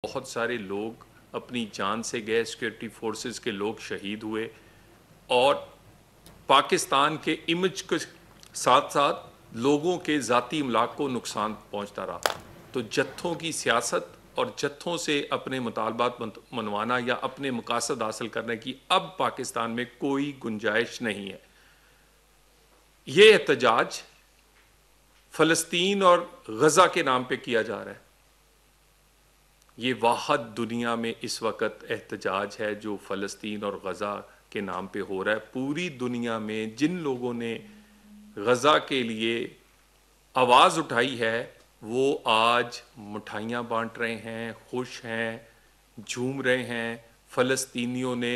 بہت سارے لوگ اپنی جان سے گئے، سیکورٹی فورسز کے لوگ شہید ہوئے، اور پاکستان کے امیج کے ساتھ ساتھ لوگوں کے ذاتی املاک کو نقصان پہنچتا رہا۔ تو جتھوں کی سیاست اور جتھوں سے اپنے مطالبات منوانا یا اپنے مقاصد حاصل کرنے کی اب پاکستان میں کوئی گنجائش نہیں ہے۔ یہ احتجاج فلسطین اور غزہ کے نام پہ کیا جا رہا ہے۔ یہ واحد دنیا میں اس وقت احتجاج ہے جو فلسطین اور غزہ کے نام پہ ہو رہا ہے۔ پوری دنیا میں جن لوگوں نے غزہ کے لیے آواز اٹھائی ہے وہ آج مٹھائیاں بانٹ رہے ہیں، خوش ہیں، جھوم رہے ہیں۔ فلسطینیوں نے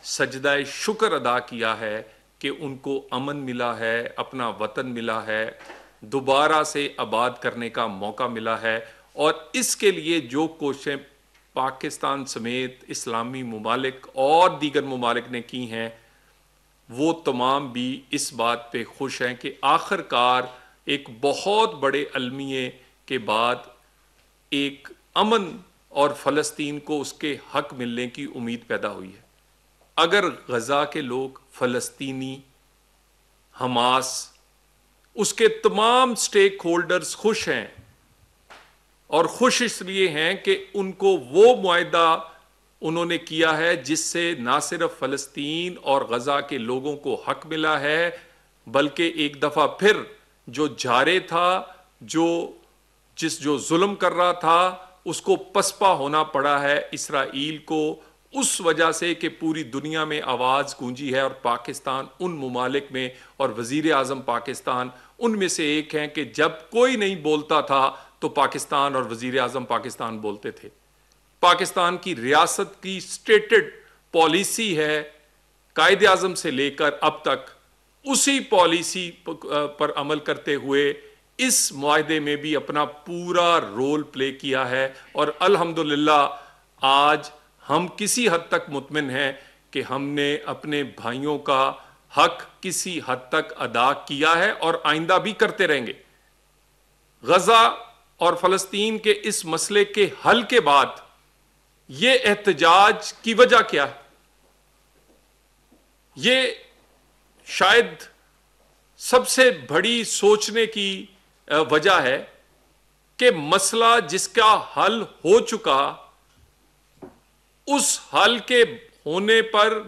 سجدہ شکر ادا کیا ہے کہ ان کو امن ملا ہے، اپنا وطن ملا ہے، دوبارہ سے آباد کرنے کا موقع ملا ہے، اور اس کے لیے جو کوششیں پاکستان سمیت اسلامی ممالک اور دیگر ممالک نے کی ہیں وہ تمام بھی اس بات پہ خوش ہیں کہ آخر کار ایک بہت بڑے المیے کے بعد ایک امن اور فلسطین کو اس کے حق ملنے کی امید پیدا ہوئی ہے۔ اگر غزہ کے لوگ، فلسطینی، حماس، اس کے تمام سٹیک ہولڈرز خوش ہیں، اور خوش اس لیے ہیں کہ ان کو وہ معاہدہ انہوں نے کیا ہے جس سے نہ صرف فلسطین اور غزہ کے لوگوں کو حق ملا ہے بلکہ ایک دفعہ پھر جو جارے تھا، جو ظلم کر رہا تھا، اس کو پسپا ہونا پڑا ہے اسرائیل کو، اس وجہ سے کہ پوری دنیا میں آواز گونجی ہے، اور پاکستان ان ممالک میں، اور وزیر اعظم پاکستان ان میں سے ایک ہیں کہ جب کوئی نہیں بولتا تھا تو پاکستان اور وزیر اعظم پاکستان بولتے تھے۔ پاکستان کی ریاست کی سٹیٹڈ پالیسی ہے قائد اعظم سے لے کر اب تک، اسی پالیسی پر عمل کرتے ہوئے اس معاہدے میں بھی اپنا پورا رول پلے کیا ہے، اور الحمدللہ آج ہم کسی حد تک مطمئن ہیں کہ ہم نے اپنے بھائیوں کا حق کسی حد تک ادا کیا ہے اور آئندہ بھی کرتے رہیں گے۔ غزہ اور فلسطین کے اس مسئلے کے حل کے بعد یہ احتجاج کی وجہ کیا ہے؟ یہ شاید سب سے بڑی سوچنے کی وجہ ہے کہ مسئلہ جس کا حل ہو چکا، اس حل کے ہونے پر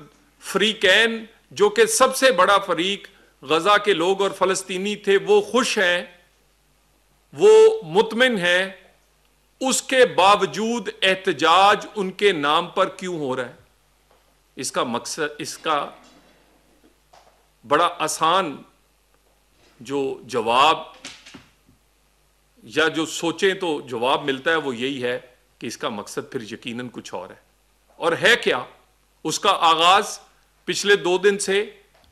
فریقین، جو کہ سب سے بڑا فریق غزہ کے لوگ اور فلسطینی تھے، وہ خوش ہیں، وہ مطمئن ہیں، اس کے باوجود احتجاج ان کے نام پر کیوں ہو رہا ہے؟ اس کا مقصد، اس کا بڑا آسان جو جواب یا جو سوچیں تو جواب ملتا ہے وہ یہی ہے کہ اس کا مقصد پھر یقیناً کچھ اور ہے۔ اور ہے کیا؟ اس کا آغاز پچھلے 2 دن سے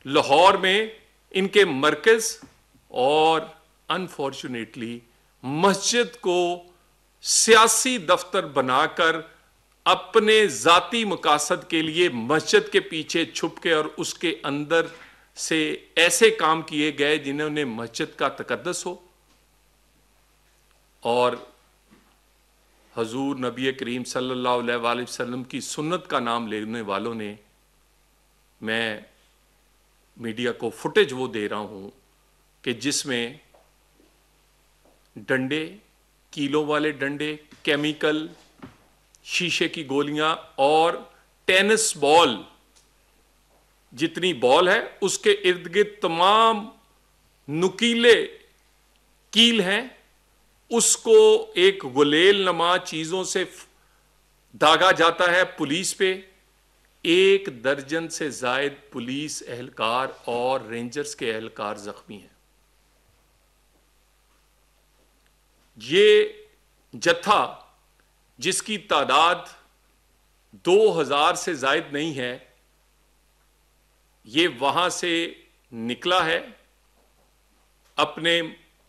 لاہور میں ان کے مرکز اور انفارچونیٹلی مسجد کو سیاسی دفتر بنا کر اپنے ذاتی مقاصد کے لیے مسجد کے پیچھے چھپ کے اور اس کے اندر سے ایسے کام کیے گئے جنہوں نے مسجد کا تقدس ہو، اور حضور نبی کریم صلی اللہ علیہ وآلہ وسلم کی سنت کا نام لینے والوں نے، میں میڈیا کو فوٹیج وہ دے رہا ہوں کہ جس میں ڈنڈے، کیلوں والے ڈنڈے، کیمیکل، شیشے کی گولیاں اور ٹینس بال، جتنی بال ہے اس کے ارد گرد تمام نکیلے کیل ہیں، اس کو ایک غلیل نما چیزوں سے داغا جاتا ہے پولیس پہ۔ 1 درجن سے زائد پولیس اہلکار اور رینجرز کے اہلکار زخمی ہیں۔ یہ جتھا جس کی تعداد 2000 سے زائد نہیں ہے، یہ وہاں سے نکلا ہے اپنے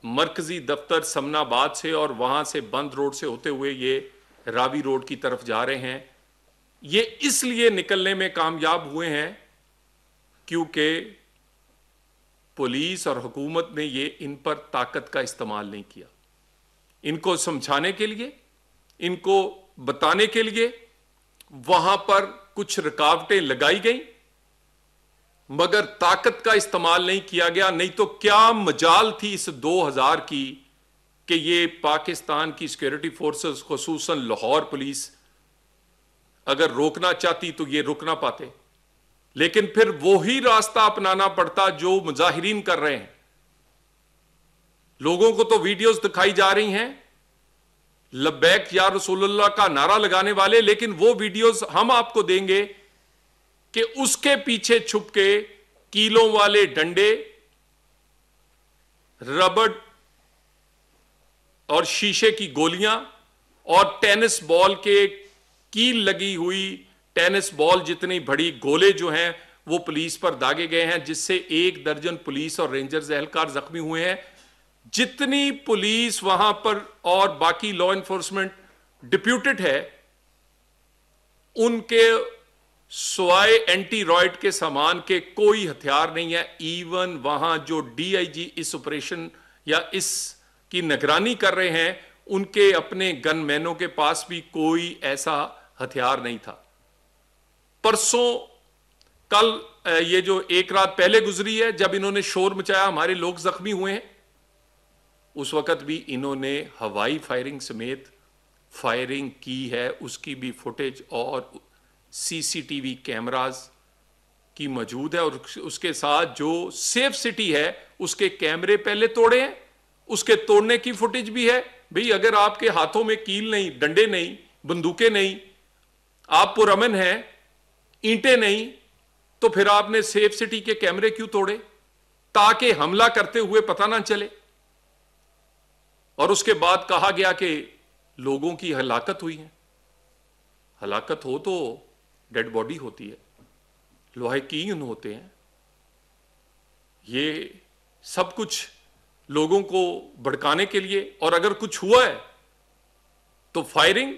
مرکزی دفتر سمن آباد سے، اور وہاں سے بند روڈ سے ہوتے ہوئے یہ راوی روڈ کی طرف جا رہے ہیں۔ یہ اس لیے نکلنے میں کامیاب ہوئے ہیں کیونکہ پولیس اور حکومت نے یہ ان پر طاقت کا استعمال نہیں کیا۔ ان کو سمجھانے کے لیے، ان کو بتانے کے لیے وہاں پر کچھ رکاوٹیں لگائی گئیں، مگر طاقت کا استعمال نہیں کیا گیا. نہیں تو کیا مجال تھی اس 2000 کی کہ یہ پاکستان کی سیکورٹی فورسز خصوصاً لاہور پولیس اگر روکنا چاہتی تو یہ رک نہ پاتے. لیکن پھر وہی راستہ اپنانا پڑتا جو مظاہرین کر رہے ہیں. لوگوں کو تو ویڈیوز دکھائی جا رہی ہیں لبیک یا رسول اللہ کا نعرہ لگانے والے، لیکن وہ ویڈیوز ہم آپ کو دیں گے کہ اس کے پیچھے چھپ کے کیلوں والے ڈنڈے، ربڑ اور شیشے کی گولیاں اور ٹینس بال کے کیل لگی ہوئی ٹینس بال جتنی بڑی گولے جو ہیں وہ پولیس پر داغے گئے ہیں، جس سے 1 درجن پولیس اور رینجرز اہلکار زخمی ہوئے ہیں. جتنی پولیس وہاں پر اور باقی لا انفورسمنٹ ڈپیوٹڈ ہے، ان کے سوائے اینٹی رائٹ کے سامان کے کوئی ہتھیار نہیں ہے. ایون وہاں جو D I G us operation یا اس کی نگرانی کر رہے ہیں، ان کے اپنے گن مینوں کے پاس بھی کوئی ایسا ہتھیار نہیں تھا. پرسوں کل یہ جو 1 رات پہلے گزری ہے، جب انہوں نے شور مچایا ہمارے لوگ زخمی ہوئے ہیں، اس وقت بھی انہوں نے ہوائی فائرنگ سمیت فائرنگ کی ہے. اس کی بھی فوٹیج اور سی سی ٹی وی کیمراز کی موجود ہے، اور اس کے ساتھ جو سیف سٹی ہے اس کے کیمرے پہلے توڑے ہیں، اس کے توڑنے کی فوٹیج بھی ہے. بھئی اگر آپ کے ہاتھوں میں کیل نہیں، ڈنڈے نہیں، بندوقیں نہیں، آپ پرامن ہیں، اینٹیں نہیں، تو پھر آپ نے سیف سٹی کے کیمرے کیوں توڑے؟ تاکہ حملہ کرتے ہوئے پتہ نہ چلے. اور اس کے بعد کہا گیا کہ لوگوں کی ہلاکت ہوئی ہے. ہلاکت ہو تو ڈیڈ باڈی ہوتی ہے، لواحقین ہوتے ہیں. یہ سب کچھ لوگوں کو بھڑکانے کے لیے، اور اگر کچھ ہوا ہے تو فائرنگ،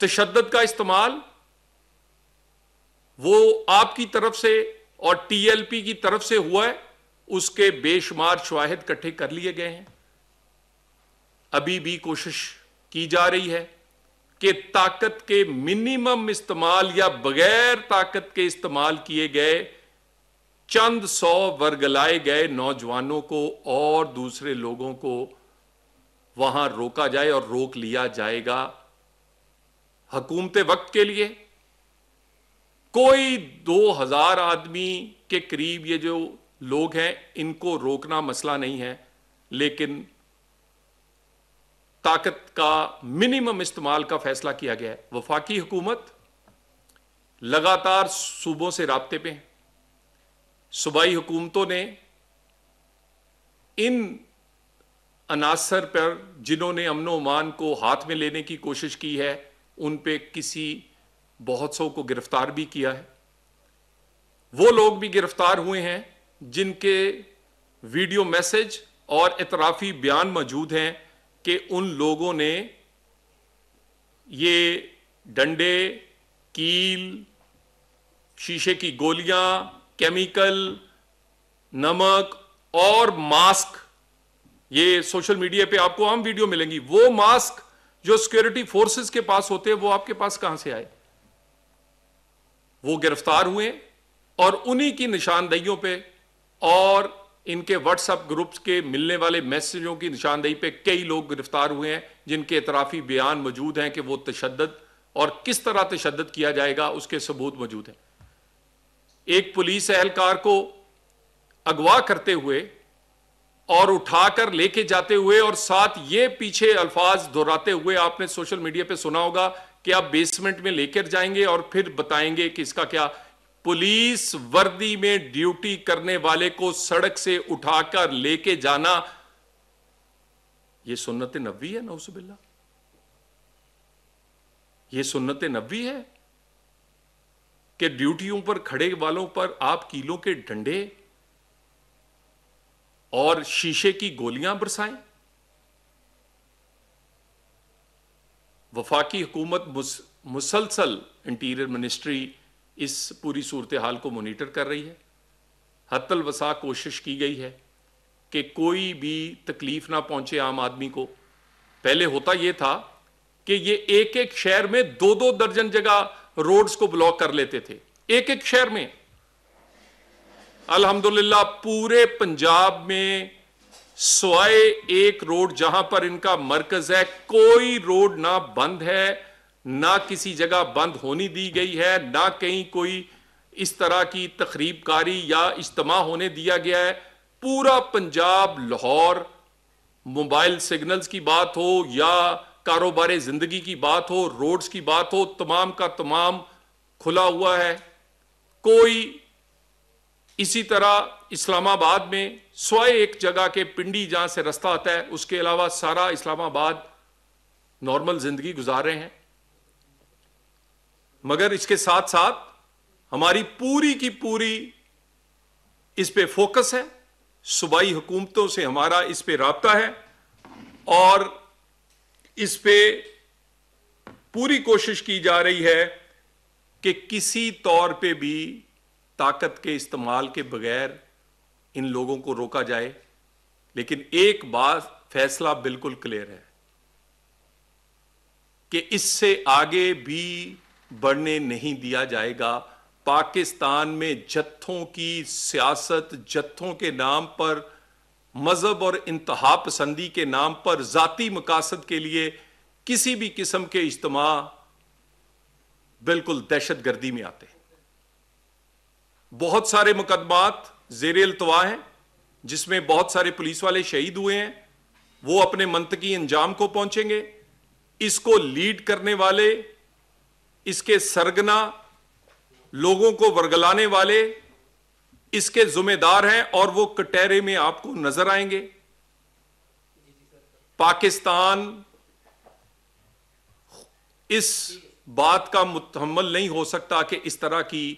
تشدد کا استعمال وہ آپ کی طرف سے اور ٹی ایل پی کی طرف سے ہوا ہے. اس کے بے شمار شواہد اکٹھے کر لیے گئے ہیں. ابھی بھی کوشش کی جا رہی ہے کہ طاقت کے منیمم استعمال یا بغیر طاقت کے استعمال کیے گئے چند 100 ورگلائے گئے نوجوانوں کو اور دوسرے لوگوں کو وہاں روکا جائے، اور روک لیا جائے گا. حکومت وقت کے لیے کوئی 2000 آدمی کے قریب یہ جو لوگ ہیں ان کو روکنا مسئلہ نہیں ہے، لیکن طاقت کا منیمم استعمال کا فیصلہ کیا گیا ہے. وفاقی حکومت لگاتار صوبوں سے رابطے پہ ہیں. صوبائی حکومتوں نے ان عناصر پر جنہوں نے امن و امان کو ہاتھ میں لینے کی کوشش کی ہے، ان پہ بہت سو کو گرفتار بھی کیا ہے. وہ لوگ بھی گرفتار ہوئے ہیں جن کے ویڈیو میسج اور اعترافی بیان موجود ہیں کہ ان لوگوں نے یہ ڈنڈے، کیل، شیشے کی گولیاں، کیمیکل، نمک اور ماسک، یہ سوشل میڈیا پہ آپ کو عام ویڈیو ملیں گی، وہ ماسک جو سیکورٹی فورسز کے پاس ہوتے ہیں وہ آپ کے پاس کہاں سے آئے؟ وہ گرفتار ہوئے، اور انہی کی نشاندہیوں پہ اور ان کے واٹس ایپ گروپس کے ملنے والے میسجوں کی نشاندہی پہ کئی لوگ گرفتار ہوئے ہیں جن کے اعترافی بیان موجود ہیں کہ وہ تشدد اور کس طرح تشدد کیا جائے گا اس کے ثبوت موجود ہیں. ایک پولیس اہلکار کو اغوا کرتے ہوئے اور اٹھا کر لے کے جاتے ہوئے اور ساتھ یہ پیچھے الفاظ دہراتے ہوئے آپ نے سوشل میڈیا پہ سنا ہوگا کہ آپ بیسمنٹ میں لے کر جائیں گے اور پھر بتائیں گے کہ اس کا کیا. پولیس وردی میں ڈیوٹی کرنے والے کو سڑک سے اٹھا کر لے کے جانا یہ سنت نبوی ہے. نعوذ باللہ، یہ سنت نبوی ہے کہ ڈیوٹیوں پر کھڑے والوں پر آپ کیلوں کے ڈنڈے اور شیشے کی گولیاں برسائیں. وفاقی حکومت مسلسل انٹیریئر منسٹری اس پوری صورتحال کو مانیٹر کر رہی ہے. حتی الوسع کوشش کی گئی ہے کہ کوئی بھی تکلیف نہ پہنچے عام آدمی کو. پہلے ہوتا یہ تھا کہ یہ ایک ایک شہر میں 2-2 درجن جگہ روڈز کو بلاک کر لیتے تھے، ایک ایک شہر میں۔ الحمدللہ پورے پنجاب میں سوائے ایک روڈ جہاں پر ان کا مرکز ہے، کوئی روڈ نہ بند ہے، نہ کسی جگہ بند ہونی دی گئی ہے، نہ کہیں کوئی اس طرح کی تخریب کاری یا اجتماع ہونے دیا گیا ہے۔ پورا پنجاب، لاہور، موبائل سگنلز کی بات ہو یا کاروبار زندگی کی بات ہو، روڈز کی بات ہو، تمام کا تمام کھلا ہوا ہے۔ کوئی اسی طرح اسلام آباد میں سوائے ایک جگہ کے پنڈی جہاں سے رستہ آتا ہے، اس کے علاوہ سارا اسلام آباد نارمل زندگی گزار رہے ہیں۔ مگر اس کے ساتھ ساتھ ہماری پوری کی پوری اس پہ فوکس ہے، صوبائی حکومتوں سے ہمارا اس پہ رابطہ ہے، اور اس پہ پوری کوشش کی جا رہی ہے کہ کسی طور پہ بھی طاقت کے استعمال کے بغیر ان لوگوں کو روکا جائے۔ لیکن ایک بات فیصلہ بالکل کلیئر ہے کہ اس سے آگے بھی بڑھنے نہیں دیا جائے گا۔ پاکستان میں جتھوں کی سیاست، جتھوں کے نام پر، مذہب اور انتہا پسندی کے نام پر، ذاتی مقاصد کے لیے کسی بھی قسم کے اجتماع بالکل دہشت گردی میں آتے ہیں۔ بہت سارے مقدمات زیر التوا ہیں جس میں بہت سارے پولیس والے شہید ہوئے ہیں، وہ اپنے منطقی انجام کو پہنچیں گے۔ اس کو لیڈ کرنے والے، اس کے سرگنا لوگوں کو ورگلانے والے اس کے ذمہ دار ہیں، اور وہ کٹہرے میں آپ کو نظر آئیں گے۔ پاکستان اس بات کا متحمل نہیں ہو سکتا کہ اس طرح کی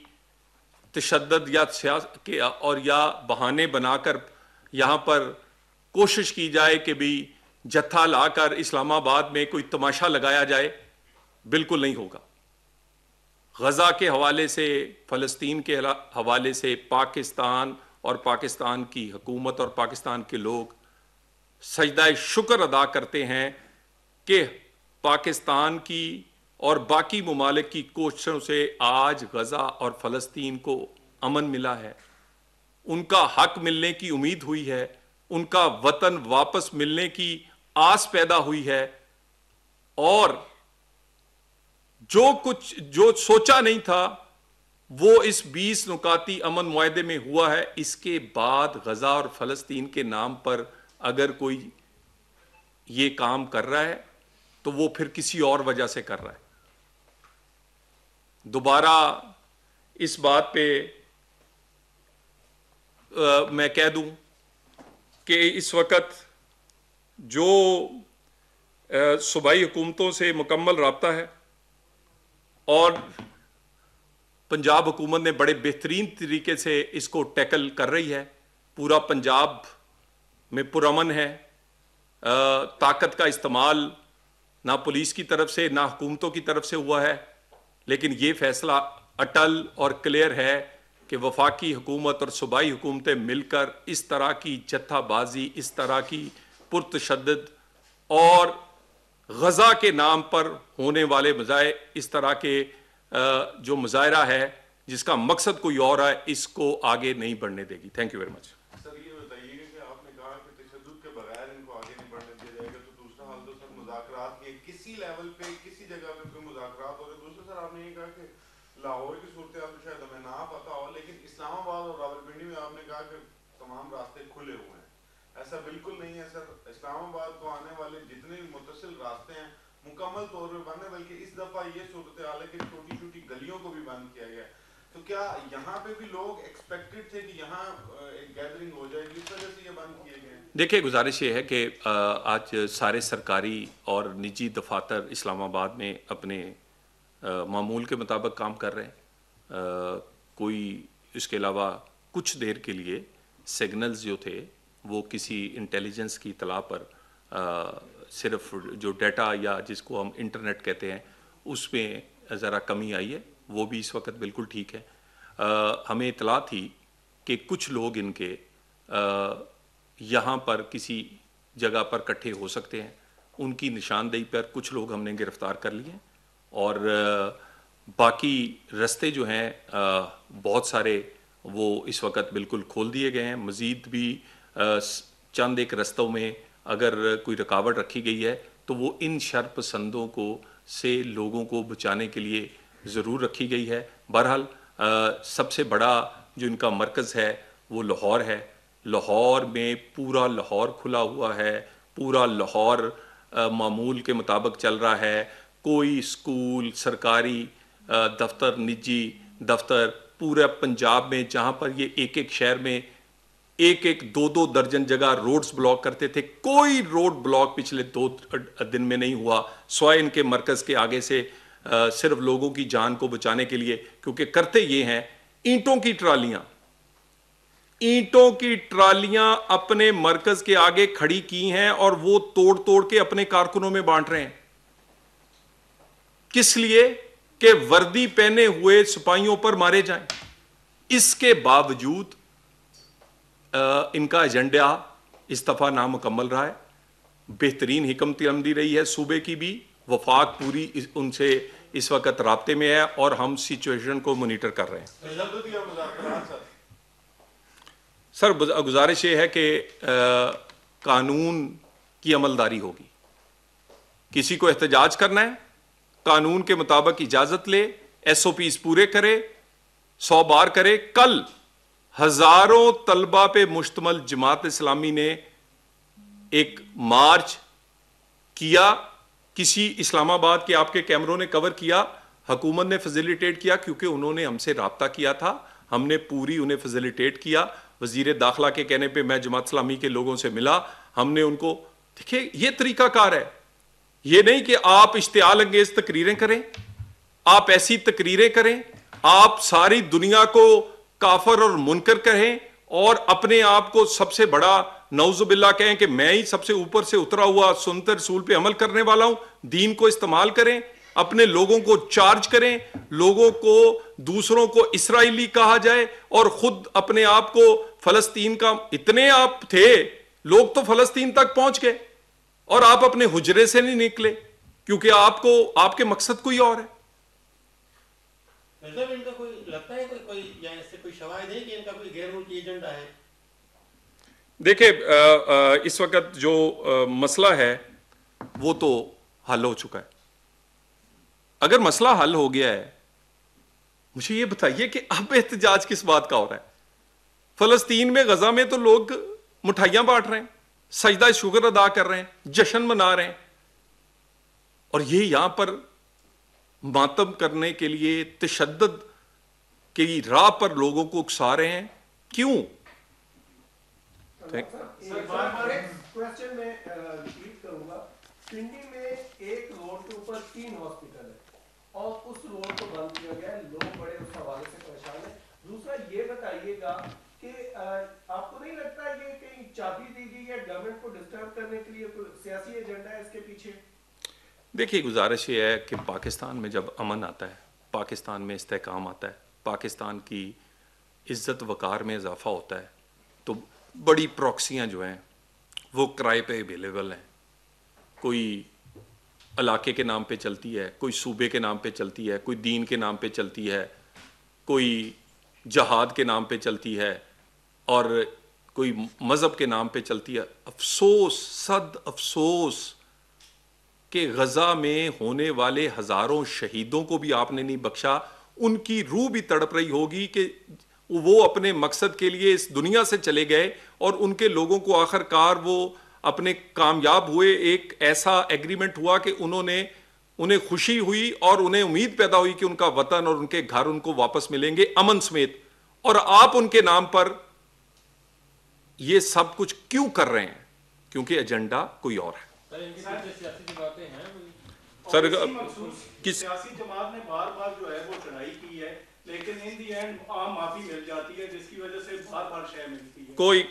تشدد یا بہانے بنا کر یہاں پر کوشش کی جائے کہ بھی جتھا لا کر اسلام آباد میں کوئی تماشا لگایا جائے۔ بالکل نہیں ہوگا۔ غزہ کے حوالے سے، فلسطین کے حوالے سے پاکستان اور پاکستان کی حکومت اور پاکستان کے لوگ سجدہ شکر ادا کرتے ہیں کہ پاکستان کی اور باقی ممالک کی کوششوں سے آج غزہ اور فلسطین کو امن ملا ہے، ان کا حق ملنے کی امید ہوئی ہے، ان کا وطن واپس ملنے کی آس پیدا ہوئی ہے، اور جو سوچا نہیں تھا وہ اس 20 نکاتی امن معاہدے میں ہوا ہے۔ اس کے بعد غزہ اور فلسطین کے نام پر اگر کوئی یہ کام کر رہا ہے تو وہ پھر کسی اور وجہ سے کر رہا ہے۔ دوبارہ اس بات پہ میں کہہ دوں کہ اس وقت جو صوبائی حکومتوں سے مکمل رابطہ ہے، اور پنجاب حکومت نے بڑے بہترین طریقے سے اس کو ٹیکل کر رہی ہے۔ پورا پنجاب میں پرامن ہے، طاقت کا استعمال نہ پولیس کی طرف سے نہ حکومتوں کی طرف سے ہوا ہے، لیکن یہ فیصلہ اٹل اور کلیئر ہے کہ وفاقی حکومت اور صوبائی حکومتیں مل کر اس طرح کی جتھا بازی، اس طرح کی پرتشدد اور غزہ کے نام پر ہونے والے اس طرح کے جو مظاہرہ ہے جس کا مقصد کوئی اور ہے، اس کو آگے نہیں بڑھنے دے گی۔ Thank you very much. Sir یہ بتائیے کہ آپ نے کہا کہ تشدد کے بغیر ان کو آگے نہیں بڑھنے دیا جائے گا، تو دوسرا حال تو سر مذاکرات کے کسی لیول پہ کسی جگہ پہ کوئی مذاکرات ہو رہے۔ دوسرا سر آپ نے یہ کہا کہ لاہور کی صورتحال تو شاید ہمیں نہ پتا ہو، لیکن اسلام آباد اور راولپنڈی میں آپ نے کہا کہ تمام راستے کھلے ہوئے ہیں۔ ایسا بالکل نہیں ہے سر۔ اسلام آباد کو آنے والے جتنے بھی متصل راستے ہیں مکمل طور پہ بند ہے، بلکہ اس دفعہ یہ صورتحال ہے کہ چھوٹی چھوٹی گلیوں کو بھی بند کیا گیا ہے۔ تو کیا یہاں پہ بھی لوگ ایکسپیکٹڈ تھے کہ یہاں ایک گیدرنگ ہو جائے گی، اس وجہ سے یہ بند کیے گئے ہیں؟ دیکھیں، گزارش یہ ہے کہ آج سارے سرکاری اور نجی دفاتر اسلام آباد میں اپنے معمول کے مطابق کام کر رہے ہیں۔ کوئی اس کے علاوہ کچھ دیر کے لیے سگنلز جو تھے وہ کسی انٹیلیجنس کی اطلاع پر صرف جو ڈیٹا یا جس کو ہم انٹرنیٹ کہتے ہیں اس میں ذرا کمی آئی ہے، وہ بھی اس وقت بالکل ٹھیک ہے۔ ہمیں اطلاع تھی کہ کچھ لوگ ان کے یہاں پر کسی جگہ پر اکٹھے ہو سکتے ہیں، ان کی نشاندہی پر کچھ لوگ ہم نے گرفتار کر لیے ہیں، اور باقی رستے جو ہیں بہت سارے وہ اس وقت بالکل کھول دیے گئے ہیں. مزید بھی چند ایک رستوں میں اگر کوئی رکاوٹ رکھی گئی ہے تو وہ ان شر پسندوں کو سے لوگوں کو بچانے کے لیے ضرور رکھی گئی ہے. بہرحال سب سے بڑا جو ان کا مرکز ہے وہ لاہور ہے. لاہور میں پورا لاہور کھلا ہوا ہے، پورا لاہور معمول کے مطابق چل رہا ہے. کوئی اسکول، سرکاری دفتر، نجی دفتر پورا پنجاب میں، جہاں پر یہ ایک ایک شہر میں ایک دو درجن جگہ روڈز بلاک کرتے تھے، کوئی روڈ بلاک پچھلے 2 دن میں نہیں ہوا، سوائے ان کے مرکز کے آگے سے صرف لوگوں کی جان کو بچانے کے لیے. کیونکہ کرتے یہ ہیں، اینٹوں کی ٹرالیاں اپنے مرکز کے آگے کھڑی کی ہیں اور وہ توڑ کے اپنے کارکنوں میں بانٹ رہے ہیں. کس لیے؟ کہ وردی پہنے ہوئے سپاہیوں پر مارے جائیں. اس کے باوجود ان کا ایجنڈا اس دفعہ نامکمل رہا ہے. بہترین حکمت عملی رہی ہے صوبے کی بھی. وفاق پوری ان سے اس وقت رابطے میں ہے اور ہم سچویشن کو مانیٹر کر رہے ہیں. سر گزارش یہ ہے کہ قانون کی عملداری ہوگی. کسی کو احتجاج کرنا ہے، قانون کے مطابق اجازت لے، ایس او پیز پورے کرے، 100 بار کرے. کل ہزاروں طلبہ پہ مشتمل جماعت اسلامی نے ایک مارچ کیا. کسی اسلام آباد کے آپ کے کیمروں نے کور کیا، حکومت نے فیسیلیٹیٹ کیا کیونکہ انہوں نے ہم سے رابطہ کیا تھا. ہم نے پوری انہیں فیسیلیٹیٹ کیا. وزیر داخلہ کے کہنے پہ میں جماعت اسلامی کے لوگوں سے ملا. ہم نے ان کو دیکھیں، یہ طریقہ کار ہے. یہ نہیں کہ آپ اشتعال انگیز تقریریں کریں، آپ ایسی تقریریں کریں، آپ ساری دنیا کو کافر اور منکر کہیں اور اپنے آپ کو سب سے بڑا نعوذ باللہ کہیں کہ میں ہی سب سے اوپر سے اترا ہوا سنت رسول پہ عمل کرنے والا ہوں. دین کو استعمال کریں، اپنے لوگوں کو چارج کریں، لوگوں کو دوسروں کو اسرائیلی کہا جائے اور خود اپنے آپ کو فلسطین کا. اتنے آپ تھے، لوگ تو فلسطین تک پہنچ گئے اور آپ اپنے حجرے سے نہیں نکلے کیونکہ آپ کے مقصد کوئی اور ہے. ان کا کوئی لگتا ہے کوئی یا اس سے کوئی شواہد ہے کہ ان کا کوئی غیر ملکی ایجنڈا ہے؟ دیکھیں اس وقت جو مسئلہ ہے وہ تو حل ہو چکا ہے. اگر مسئلہ حل ہو گیا ہے، مجھے یہ بتائیے کہ اب احتجاج کس بات کا ہو رہا ہے؟ فلسطین میں، غزہ میں تو لوگ مٹھائیاں بانٹ رہے ہیں، سجدہ شکر ادا کر رہے ہیں، جشن منا رہے ہیں، اور یہ یہاں پر ماتم کرنے کے لیے تشدد کی راہ پر لوگوں کو اکسا رہے ہیں. کیوں؟ پنڈی میں ایک روڈ کے اوپر 3 ہاسپٹل ہے اور اس روڈ کو بند کیا گیا ہے. لوگ بڑے اس حوالے سے پریشان ہیں. دوسرا یہ بتائیے گا کہ آپ کو نہیں لگتا یہ کہیں چابی دی گئی ہے گورنمنٹ کو ڈسٹرب کرنے کے لیے؟ کوئی سیاسی ایجنڈا ہے اس کے پیچھے؟ دیکھیے گزارش یہ ہے کہ پاکستان میں جب امن آتا ہے، پاکستان میں استحکام آتا ہے، پاکستان کی عزت وقار میں اضافہ ہوتا ہے، تو بڑی پروکسیاں جو ہیں وہ کرائے پہ اویلیبل ہیں. کوئی علاقے کے نام پہ چلتی ہے، کوئی صوبے کے نام پہ چلتی ہے، کوئی دین کے نام پہ چلتی ہے، کوئی جہاد کے نام پہ چلتی ہے، اور کوئی مذہب کے نام پہ چلتی ہے. افسوس، صد افسوس کہ غزہ میں ہونے والے ہزاروں شہیدوں کو بھی آپ نے نہیں بخشا. ان کی روح بھی تڑپ رہی ہوگی کہ وہ اپنے مقصد کے لیے اس دنیا سے چلے گئے اور ان کے لوگوں کو آخر کار وہ اپنے کامیاب ہوئے. ایک ایسا ایگریمنٹ ہوا کہ انہیں خوشی ہوئی اور انہیں امید پیدا ہوئی کہ ان کا وطن اور ان کے گھر ان کو واپس ملیں گے امن سمیت، اور آپ ان کے نام پر یہ سب کچھ کیوں کر رہے ہیں؟ کیونکہ ایجنڈا کوئی اور ہے. سر سیاسی جماعت نے بار بار جو ہے وہ چڑھائی کی ہے لیکن ان دی اینڈ عام معافی مل جاتی ہے جس کی وجہ سے بار بار شے ملتی ہے. کوئی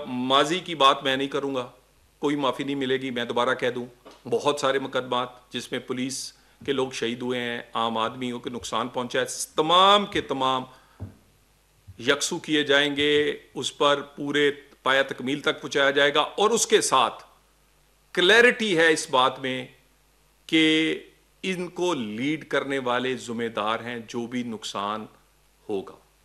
ماضی کی بات میں نہیں کروں گا، کوئی معافی نہیں ملے گی. میں دوبارہ کہہ دوں، بہت سارے مقدمات جس میں پولیس کے لوگ شہید ہوئے ہیں، عام آدمیوں کے نقصان پہنچا ہے، تمام کے تمام یکسو کیے جائیں گے، اس پر پورے پایا تکمیل تک پہنچایا جائے گا. اور اس کے ساتھ کلیئرٹی ہے اس بات میں کہ ان کو لیڈ کرنے والے ذمہ دار ہیں جو بھی نقصان ہوگا.